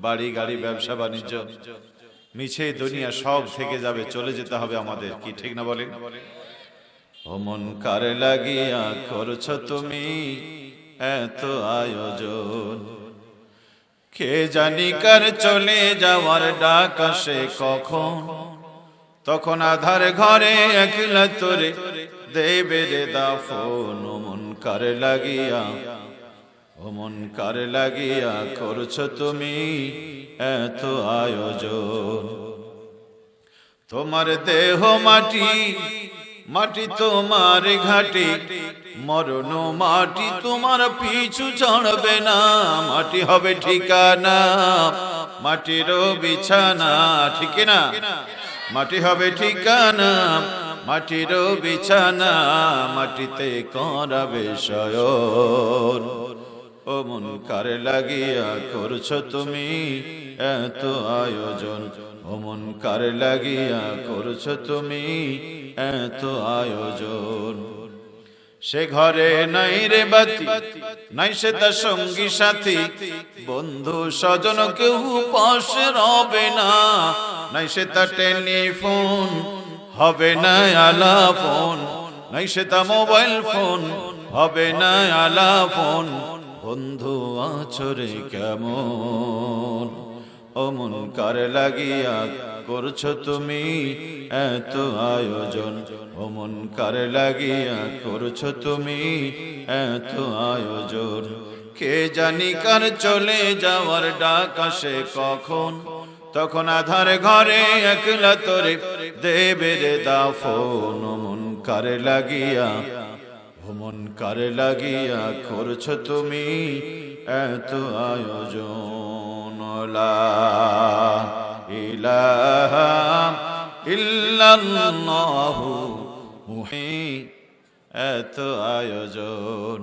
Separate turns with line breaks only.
বাড়ি গাড়ি ব্যবসা বাণিজ্য মিছে দুনিয়া সব থেকে যাবে, চলে যেতে হবে আমাদের, কি ঠিক না বলেন? ও মন কার লাগিয়া করছো তুমি এত আয়োজন, কে জানি কার চলে যাওয়ার ডাক আসে কখন, তখন আধার ঘরে একলা তোরে দেবে রে দাফন। ও মন কার লাগিয়া, ও মন কার লাগিয়া করছো তুমি এত আয়োজন। তোমার দেহ মাটি, মাটি তোমার ঘাটি, মরণ মাটি তোমার পিছু ছাড়বে না, মাটি হবে ঠিকানা, মাটির বিছানা, ঠিক না? মাটি হবে ঠিকানা, মাটির বিছানা, মাটিতে করাবে শয়ন। ও মন কার লাগিয়া করছো তুমি এত আয়োজন, ও মন কার লাগিয়া করছো তুমি এত আয়োজন। সে ঘরে নাই রে বাতি, নাই সে তার সঙ্গী সাথী, বন্ধু স্বজন কেউ পাশে রবে না, নাই সে তার টেলিফোন, হবে না আলাপন, নাই সে তার মোবাইল ফোন, হবে না আলাপন। বন্ধু আছো রে কেমন, ও মন কার লাগিয়া করছো তুমি এত আয়োজন, ও মন কার লাগিয়া করছো তুমি এত আয়োজন। কে জানি কার চলে যাওয়ার ডাক আসে কখন, তখন আধার ঘরে একলা তোরে দেবে রে দাফন। ও মন কার লাগিয়া, ও মন কার লাগিয়া করছো তুমি এত আয়োজন। লা ইলাহা ইল্লাল্লাহু, এত আয়োজন।